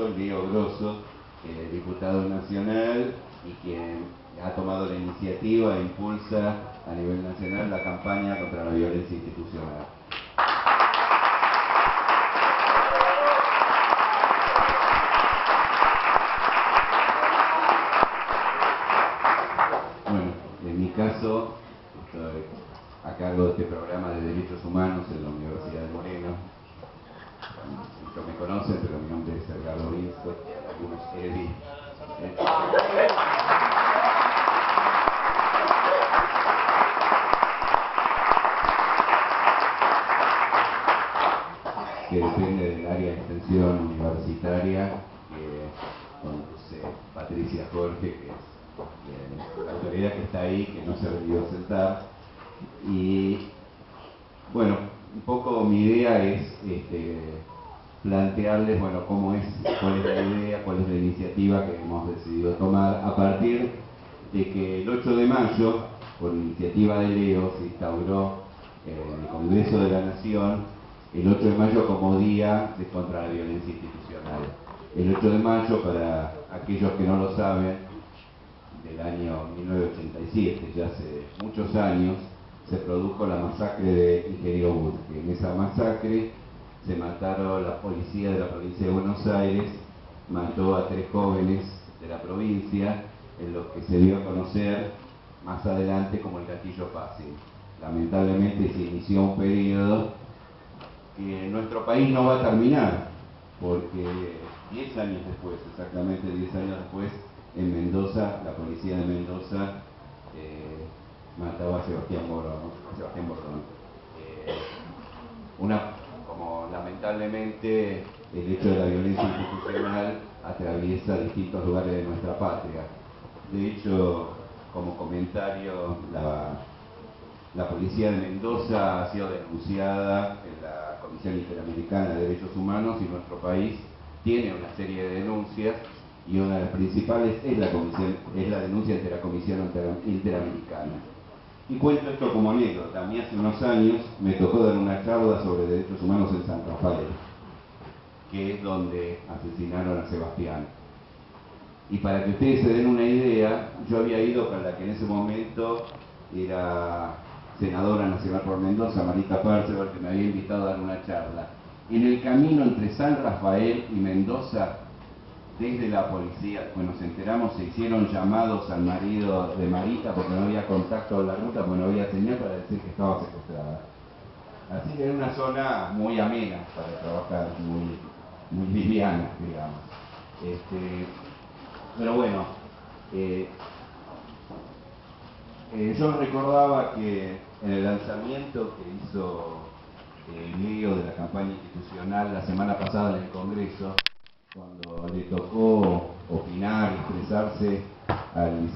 compañero Leo Grosso, diputado nacional y quien ha tomado la iniciativa e impulsa a nivel nacional la campaña contra la violencia institucional. Bueno, en mi caso, estoy a cargo de este programa de derechos humanos en la Universidad de Moreno. Muchos me conocen, pero mi nombre es Edgardo Vinsko, algunos Eddie. Que depende del área de extensión universitaria, que conduce Patricia Jorge, que es la autoridad que está ahí, que no se ha venido a sentar. Y bueno, un poco mi idea es plantearles, bueno, cuál es la idea, cuál es la iniciativa que hemos decidido tomar a partir de que el 8 de mayo, por iniciativa de Leo, se instauró en el Congreso de la Nación el 8 de mayo como Día contra la Violencia Institucional. El 8 de mayo, para aquellos que no lo saben, del año 1987, ya hace muchos años, se produjo la masacre de Ingeniero Burke. En esa masacre se mataron la policía de la provincia de Buenos Aires, mató a 3 jóvenes de la provincia, en lo que se dio a conocer más adelante como el gatillo fácil. Lamentablemente se inició un periodo que en nuestro país no va a terminar, porque 10 años después, exactamente 10 años después, en Mendoza, la policía de Mendoza mataba a Sebastián Bordón. Como lamentablemente el hecho de la violencia institucional atraviesa distintos lugares de nuestra patria. De hecho, como comentario, la policía de Mendoza ha sido denunciada en la Comisión Interamericana de Derechos Humanos y nuestro país tiene una serie de denuncias y una de las principales es la denuncia ante la Comisión Interamericana. Y cuento esto como anécdota. A mí hace unos años me tocó dar una charla sobre derechos humanos en San Rafael, que es donde asesinaron a Sebastián. Y para que ustedes se den una idea, yo había ido con la que en ese momento era senadora nacional por Mendoza, Marita Perceval, que me había invitado a dar una charla. En el camino entre San Rafael y Mendoza, desde la policía, bueno, nos enteramos, se hicieron llamados al marido de Marita porque no había contacto en la ruta, porque no había señal para decir que estaba secuestrada. Así que era una zona muy amena para trabajar, muy liviana, digamos. Pero bueno, yo recordaba que en el lanzamiento que hizo Leo de la campaña institucional la semana pasada en el Congreso, cuando le tocó opinar y expresarse al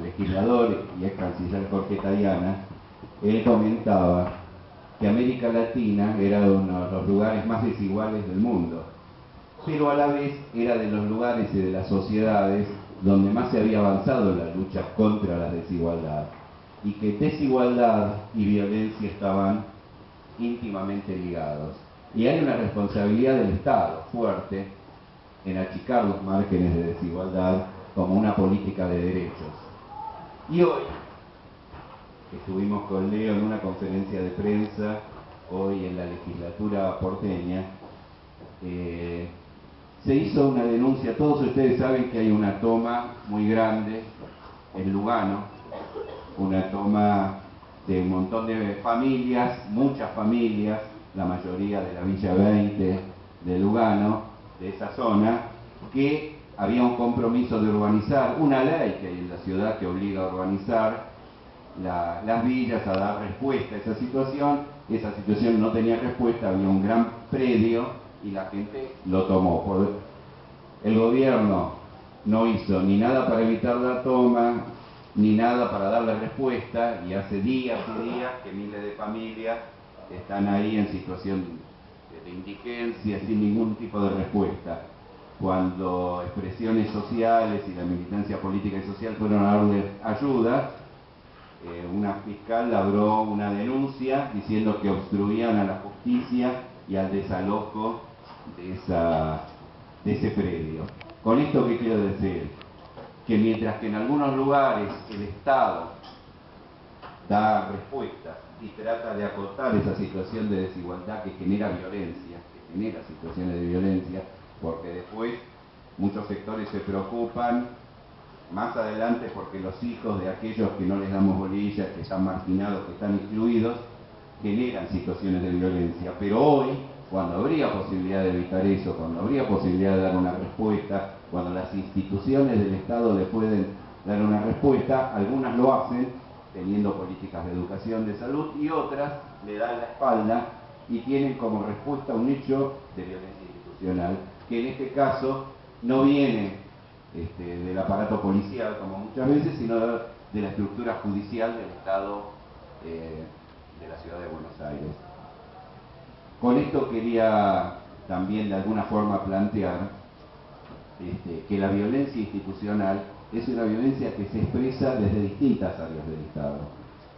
legislador y ex canciller Jorge Tayana, él comentaba que América Latina era uno de los lugares más desiguales del mundo, pero a la vez era de los lugares y de las sociedades donde más se había avanzado en la lucha contra la desigualdad, y que desigualdad y violencia estaban íntimamente ligados. Y hay una responsabilidad del Estado fuerte en achicar los márgenes de desigualdad como una política de derechos. Y hoy, estuvimos con Leo en una conferencia de prensa, hoy en la legislatura porteña, se hizo una denuncia. Todos ustedes saben que hay una toma muy grande en Lugano, una toma de un montón de familias, muchas familias, la mayoría de la Villa 20 de Lugano, de esa zona, que había un compromiso de urbanizar, una ley que hay en la ciudad que obliga a urbanizar las villas, a dar respuesta a esa situación no tenía respuesta, había un gran predio y la gente lo tomó. El gobierno no hizo ni nada para evitar la toma, ni nada para darle respuesta, y hace días y días que miles de familias están ahí en situación de indigencia, sin ningún tipo de respuesta. Cuando expresiones sociales y la militancia política y social fueron a darle ayuda, una fiscal labró una denuncia diciendo que obstruían a la justicia y al desalojo de ese predio. Con esto, ¿qué quiero decir? Que mientras que en algunos lugares el Estado da respuestas y trata de acotar esa situación de desigualdad que genera violencia, que genera situaciones de violencia, porque después muchos sectores se preocupan más adelante porque los hijos de aquellos que no les damos bolilla, que están marginados, que están excluidos, generan situaciones de violencia. Pero hoy, cuando habría posibilidad de evitar eso, cuando habría posibilidad de dar una respuesta, cuando las instituciones del Estado le pueden dar una respuesta, algunas lo hacen teniendo políticas de educación, de salud, y otras le dan la espalda y tienen como respuesta un hecho de violencia institucional, que en este caso no viene del aparato policial, como muchas veces, sino de la estructura judicial del Estado de la Ciudad de Buenos Aires. Con esto quería también de alguna forma plantear que la violencia institucional es una violencia que se expresa desde distintas áreas del Estado.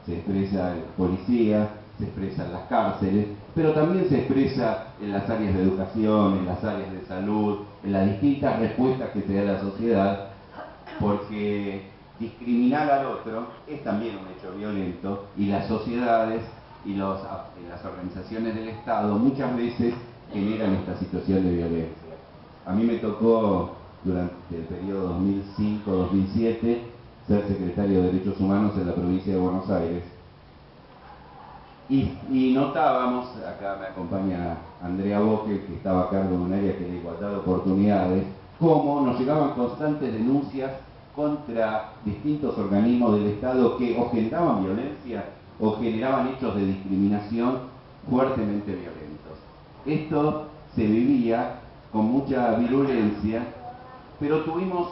Se expresa en policía, se expresa en las cárceles, pero también se expresa en las áreas de educación, en las áreas de salud, en las distintas respuestas que se da a la sociedad, porque discriminar al otro es también un hecho violento, y las sociedades y las organizaciones del Estado muchas veces generan esta situación de violencia. A mí me tocó durante el periodo 2005-2007 ser secretario de Derechos Humanos en la provincia de Buenos Aires. Y notábamos, acá me acompaña Andrea Boque, que estaba a cargo de un área que era igualdad de oportunidades, cómo nos llegaban constantes denuncias contra distintos organismos del Estado que o generaban violencia o generaban hechos de discriminación fuertemente violentos. Esto se vivía con mucha virulencia, pero tuvimos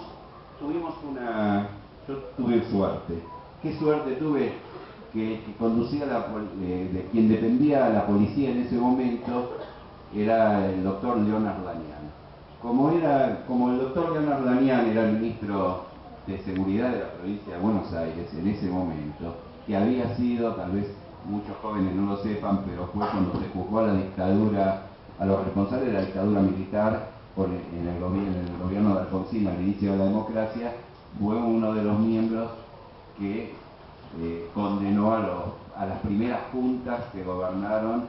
yo tuve suerte. ¿Qué suerte tuve? Que conducía de quien dependía la policía en ese momento era el doctor Leonard Lanian. Como el doctor Leonard Lanian era el ministro de Seguridad de la provincia de Buenos Aires en ese momento, que había sido, tal vez muchos jóvenes no lo sepan, pero fue cuando se juzgó a la dictadura, a los responsables de la dictadura militar en el gobierno de Alfonsín al inicio de la democracia, fue uno de los miembros que condenó a las primeras juntas que gobernaron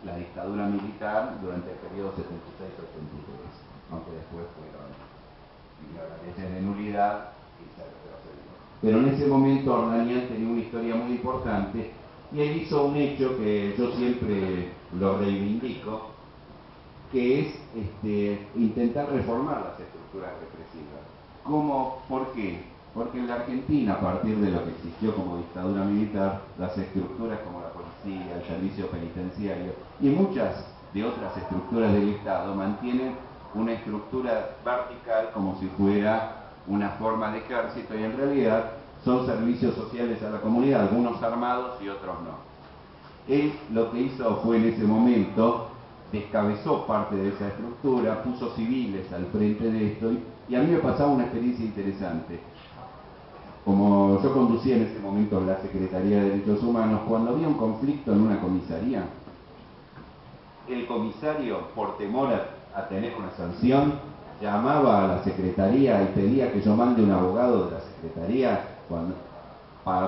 la dictadura militar durante el periodo 76-83, aunque después vinieron las leyes de nulidad y se retrocedió. Pero en ese momento Ordanian tenía una historia muy importante y él hizo un hecho que yo siempre lo reivindico, que es intentar reformar las estructuras represivas. ¿Por qué? Porque en la Argentina, a partir de lo que existió como dictadura militar, las estructuras como la policía, el servicio penitenciario y muchas de otras estructuras del Estado mantienen una estructura vertical como si fuera una forma de ejército, y en realidad son servicios sociales a la comunidad, algunos armados y otros no. Él lo que hizo fue en ese momento descabezó parte de esa estructura, puso civiles al frente de esto, y a mí me pasaba una experiencia interesante. Como yo conducía en ese momento la Secretaría de Derechos Humanos, cuando había un conflicto en una comisaría, el comisario, por temor a tener una sanción, llamaba a la Secretaría y pedía que yo mande un abogado de la Secretaría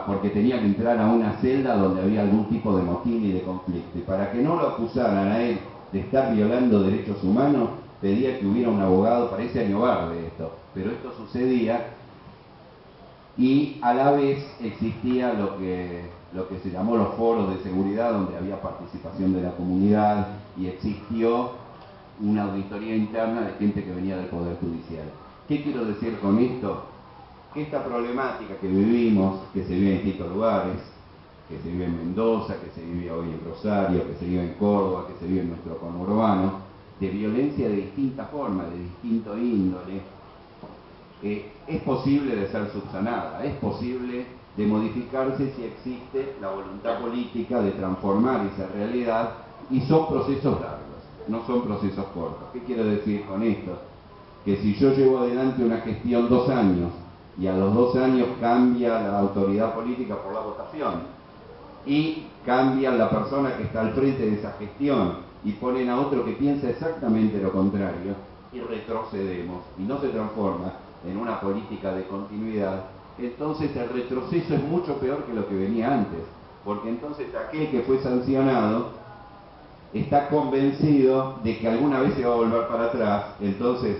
porque tenía que entrar a una celda donde había algún tipo de motín y de conflicto. Y para que no lo acusaran a él de estar violando derechos humanos, pedía que hubiera un abogado. Parece año verde esto, pero esto sucedía. Y a la vez existía lo que se llamó los foros de seguridad, donde había participación de la comunidad, y existió una auditoría interna de gente que venía del Poder Judicial. ¿Qué quiero decir con esto? Que esta problemática que vivimos, que se vive en distintos lugares, que se vive en Mendoza, que se vive hoy en Rosario, que se vive en Córdoba, que se vive en nuestro conurbano, de violencia de distintas formas, de distinto índole, es posible de ser subsanada, es posible de modificarse si existe la voluntad política de transformar esa realidad, y son procesos largos, no son procesos cortos. ¿Qué quiero decir con esto? Que si yo llevo adelante una gestión 2 años y a los 2 años cambia la autoridad política por la votación, y cambian la persona que está al frente de esa gestión y ponen a otro que piensa exactamente lo contrario y retrocedemos y no se transforma en una política de continuidad, entonces el retroceso es mucho peor que lo que venía antes, porque entonces aquel que fue sancionado está convencido de que alguna vez se va a volver para atrás, entonces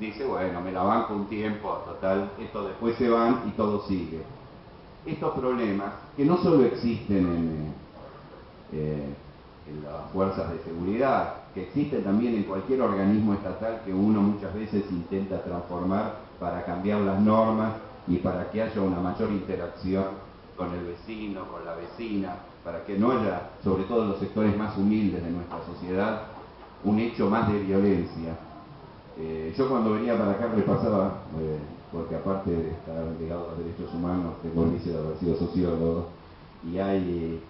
dice, bueno, me la banco un tiempo, total, estos después se van y todo sigue. Estos problemas, que no solo existen en las fuerzas de seguridad, que existen también en cualquier organismo estatal que uno muchas veces intenta transformar para cambiar las normas y para que haya una mayor interacción con el vecino, con la vecina, para que no haya, sobre todo en los sectores más humildes de nuestra sociedad, un hecho más de violencia. Yo cuando venía para acá repasaba, porque aparte de estar ligado a los derechos humanos, tengo el vicio de haber sido sociólogo, y hay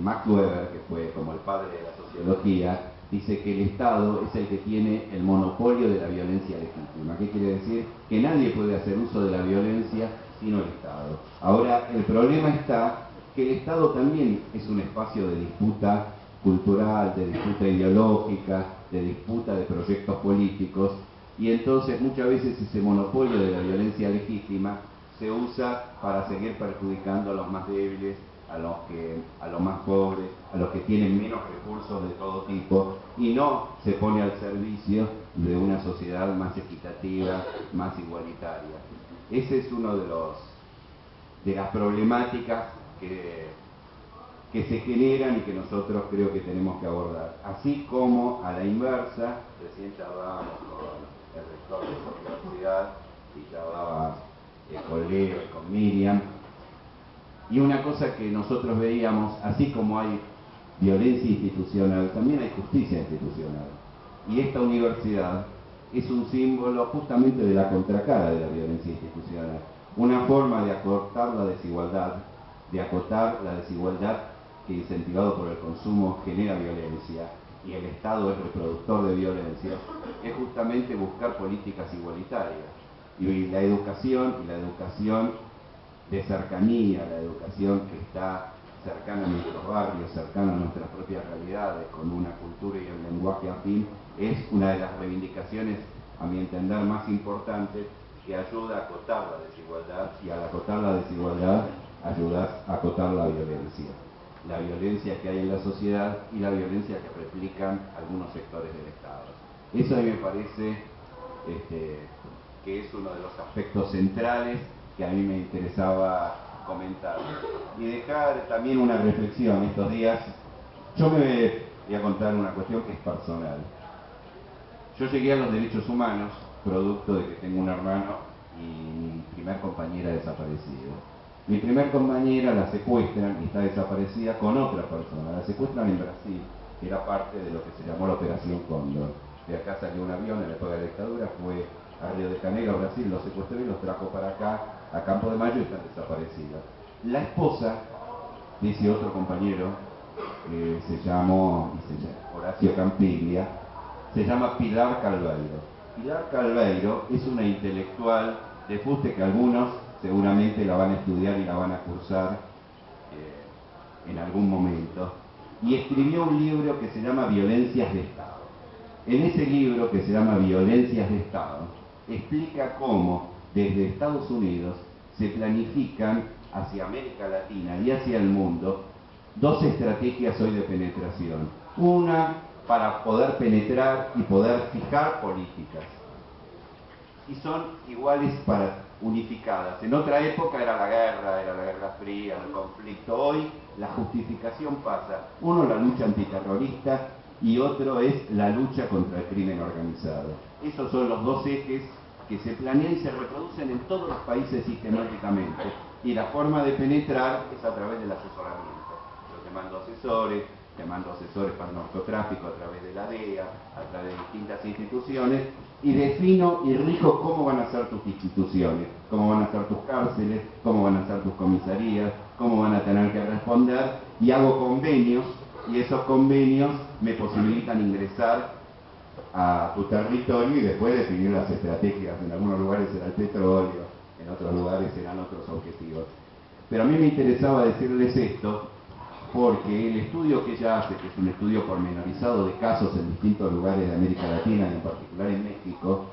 Max Weber, que fue como el padre de la sociología, dice que el Estado es el que tiene el monopolio de la violencia legítima. ¿Qué quiere decir? Que nadie puede hacer uso de la violencia sino el Estado. Ahora, el problema está que el Estado también es un espacio de disputa cultural, de disputa ideológica, de disputa de proyectos políticos, y entonces muchas veces ese monopolio de la violencia legítima se usa para seguir perjudicando a los más débiles, a los más pobres, a los que tienen menos recursos de todo tipo, y no se pone al servicio de una sociedad más equitativa, más igualitaria. Ese es uno de las problemáticas que se generan y que nosotros creo que tenemos que abordar. Así como a la inversa, recién charlábamos con el rector de esa universidad y charlaba con Leo y con Miriam, y una cosa que nosotros veíamos, así como hay violencia institucional, también hay justicia institucional. Y esta universidad es un símbolo justamente de la contracara de la violencia institucional. Una forma de acortar la desigualdad, de acotar la desigualdad que incentivado por el consumo genera violencia, y el Estado es reproductor de violencia, es justamente buscar políticas igualitarias. Y la educación de cercanía, la educación que está cercana a nuestros barrios, cercana a nuestras propias realidades, con una cultura y un lenguaje afín, es una de las reivindicaciones, a mi entender, más importantes, que ayuda a acotar la desigualdad, y al acotar la desigualdad ayuda a acotar la violencia que hay en la sociedad y la violencia que replican algunos sectores del Estado. Eso a mí me parece que es uno de los aspectos centrales que a mí me interesaba comentar. Y dejar también una reflexión estos días. Yo me voy a contar una cuestión que es personal. Yo llegué a los derechos humanos producto de que tengo un hermano y mi primer compañera desaparecida. Mi primer compañera la secuestran y está desaparecida con otra persona. La secuestran en Brasil, que era parte de lo que se llamó la Operación Cóndor. De acá salió un avión en la época de la dictadura, fue a Río de Janeiro, Brasil, los secuestró y los trajo para acá, a Campo de Mayo, y están desaparecidas. La esposa de ese otro compañero, que se llama Horacio Campiglia, se llama Pilar Calveiro. Pilar Calveiro es una intelectual de fuste que algunos seguramente la van a estudiar y la van a cursar en algún momento, y escribió un libro que se llama Violencias de Estado. En ese libro, que se llama Violencias de Estado, explica cómo desde Estados Unidos se planifican hacia América Latina y hacia el mundo dos estrategias hoy de penetración. Una para poder penetrar y poder fijar políticas, y son iguales para unificadas. En otra época era la Guerra Fría, el conflicto. Hoy la justificación pasa, uno, la lucha antiterrorista, y otro es la lucha contra el crimen organizado. Esos son los dos ejes que se planean y se reproducen en todos los países sistemáticamente. Y la forma de penetrar es a través del asesoramiento. Yo te mando asesores para el narcotráfico a través de la DEA, a través de distintas instituciones, y defino y rijo cómo van a ser tus instituciones, cómo van a ser tus cárceles, cómo van a ser tus comisarías, cómo van a tener que responder, y hago convenios, y esos convenios me posibilitan ingresar a tu territorio y después definir las estrategias. En algunos lugares será el petróleo, en otros lugares serán otros objetivos. Pero a mí me interesaba decirles esto porque el estudio que ella hace, que es un estudio pormenorizado de casos en distintos lugares de América Latina y en particular en México,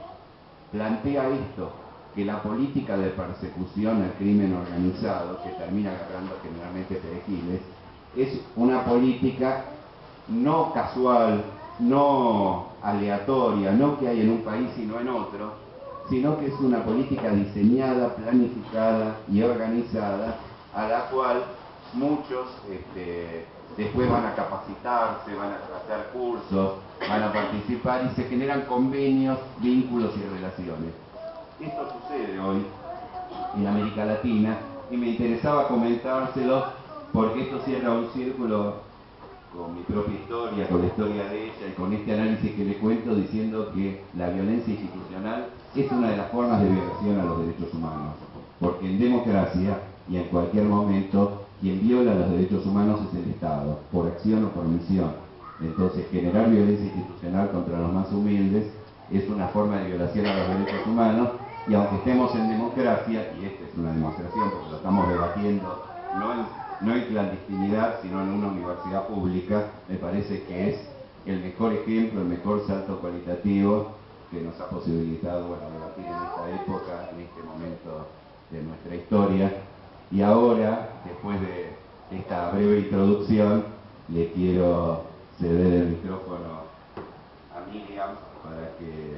plantea esto, que la política de persecución al crimen organizado, que termina agarrando generalmente perejiles, es una política no casual, no aleatoria, no que hay en un país y no en otro, sino que es una política diseñada, planificada y organizada, a la cual muchos después van a capacitarse, van a hacer cursos, van a participar y se generan convenios, vínculos y relaciones. Esto sucede hoy en América Latina y me interesaba comentárselo porque esto cierra un círculo con mi propia historia, con la historia de ella y con este análisis que le cuento diciendo que la violencia institucional es una de las formas de violación a los derechos humanos. Porque en democracia y en cualquier momento quien viola los derechos humanos es el Estado, por acción o por omisión. Entonces generar violencia institucional contra los más humildes es una forma de violación a los derechos humanos y aunque estemos en democracia, y esta es una demostración porque lo estamos debatiendo no en clandestinidad, sino en una universidad pública, me parece que es el mejor ejemplo, el mejor salto cualitativo que nos ha posibilitado debatir en esta época, en este momento de nuestra historia. Y ahora, después de esta breve introducción, le quiero ceder el micrófono a Miriam para que